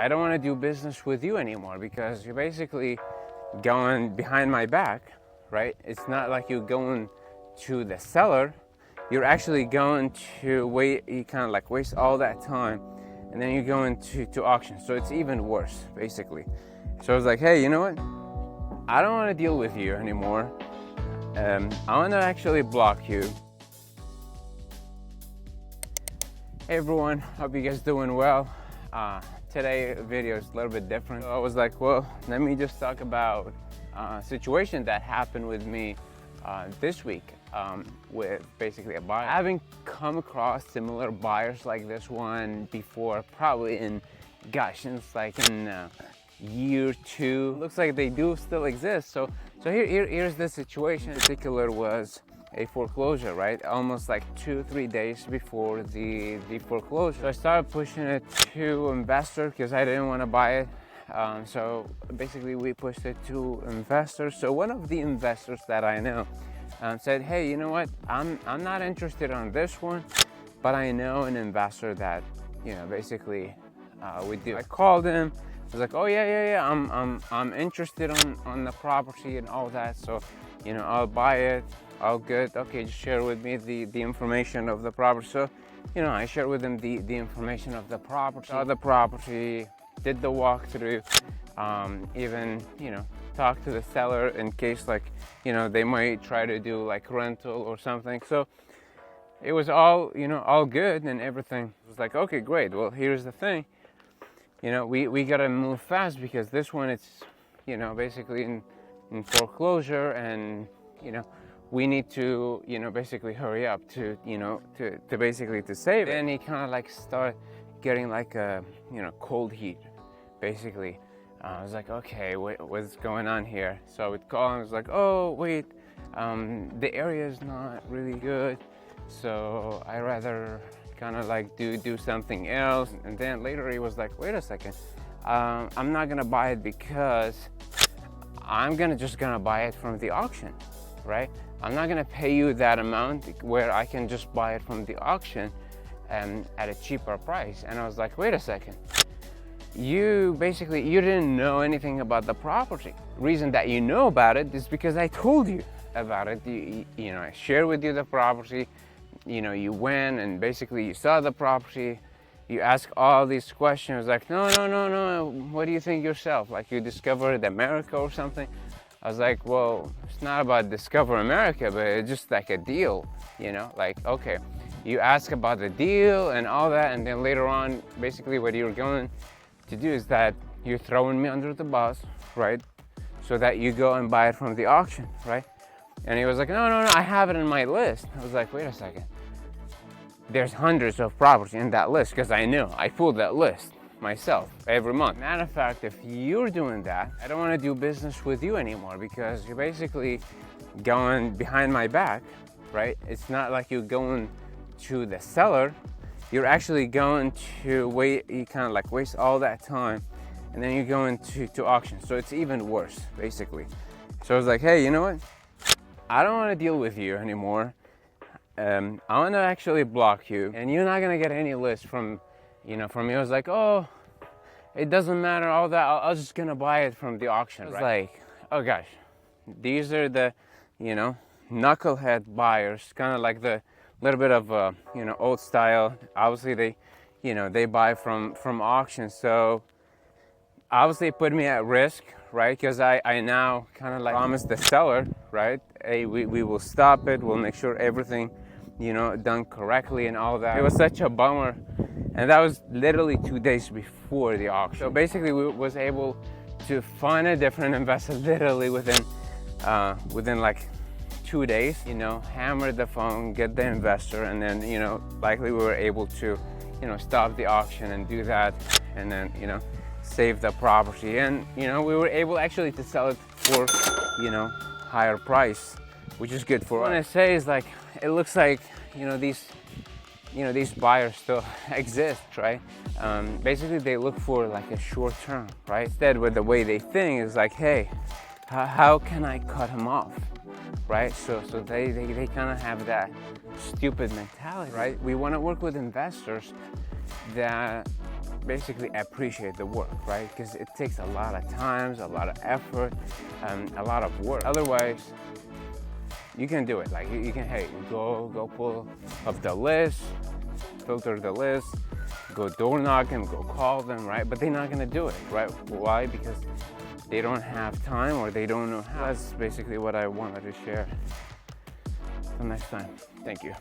I don't want to do business with you anymore because you're basically going behind my back, right? It's not like you're going to the seller. You're actually going to wait, you kind of like waste all that time, and then you're going to auction. So it's even worse, basically. So I was like, hey, you know what? I don't want to deal with you anymore. I want to actually block you. Hey everyone, hope you guys doing well. Today video is a little bit different. So I was like, well, let me just talk about a situation that happened with me this week with basically a buyer. I haven't come across similar buyers like this one before, probably in, gosh, since like in year two. Looks like they do still exist. So here's the situation. In particular was a foreclosure, right? Almost like 2-3 days before the foreclosure. So I started pushing it to investor because I didn't want to buy it. So basically we pushed it to investors. So one of the investors that I know said, hey, you know what? I'm not interested on this one, but I know an investor that, you know, basically we do. I called him. I was like, oh yeah, I'm interested on the property and all that. So, you know, I'll buy it. Oh, good. Okay, just share with me the information of the property. So, you know, I shared with them the information of the property. Saw the property, did the walkthrough, even, you know, talk to the seller in case, like, you know, they might try to do like rental or something. So it was all, you know, all good and everything. It was like, okay, great. Well, here's the thing. You know, we gotta move fast because this one, it's, you know, basically in foreclosure, and, you know, we need to, you know, basically hurry up to, you know, to basically to save it. And he kind of like started getting like a, you know, cold heat, basically. I was like, okay, what's going on here? So I would call him. I was like, oh, wait, the area is not really good, so I rather kind of like do something else. And then later he was like, wait a second, I'm not gonna buy it because I'm just gonna buy it from the auction, right? I'm not gonna pay you that amount where I can just buy it from the auction at a cheaper price. And I was like, wait a second, you didn't know anything about the property. Reason that you know about it is because I told you about it. You know, I shared with you the property. You know, you went and basically you saw the property. You ask all these questions like, no, what do you think yourself? Like you discovered America or something? I was like, well, it's not about discover America, but it's just like a deal, you know? Like, okay, you ask about the deal and all that, and then later on, basically what you're going to do is that you're throwing me under the bus, right? So that you go and buy it from the auction, right? And he was like, no, I have it in my list. I was like, wait a second. There's hundreds of properties in that list, because I pulled that list myself every month. Matter of fact, if you're doing that, I don't want to do business with you anymore because you're basically going behind my back, right? It's not like you're going to the seller. You're actually going to wait, you kind of like waste all that time, and then you're going to auction. So it's even worse, basically. So I was like, hey, you know what? I don't want to deal with you anymore. I want to actually block you, and you're not gonna get any list from me. I was like, oh, it doesn't matter, all that. I was just gonna buy it from the auction. I was like, oh gosh, these are the, you know, knucklehead buyers, kind of like the little bit of you know, old style. Obviously they, you know, they buy from auction, so obviously it put me at risk, right? Because I now kind of like promised the seller, right? Hey, we will stop it. We'll make sure everything, you know, done correctly and all that. It was such a bummer. And that was literally 2 days before the auction. So basically we was able to find a different investor literally within like 2 days, you know, hammer the phone, get the investor, and then, you know, likely we were able to, you know, stop the auction and do that, and then, you know, save the property. And, you know, we were able actually to sell it for, you know, higher price, which is good for us. What I say is like, it looks like, you know, these buyers still exist, right? Basically they look for like a short term, right? Instead, with the way they think is like, hey, how can I cut him off, right? So they kind of have that stupid mentality, right? We want to work with investors that basically appreciate the work, right? Because it takes a lot of time, a lot of effort, a lot of work. Otherwise, you can do it. Like you can, hey, go pull up the list, filter the list, go door knocking, go call them, right? But they're not gonna do it, right? Why? Because they don't have time or they don't know how. That's basically what I wanted to share. Until next time, thank you.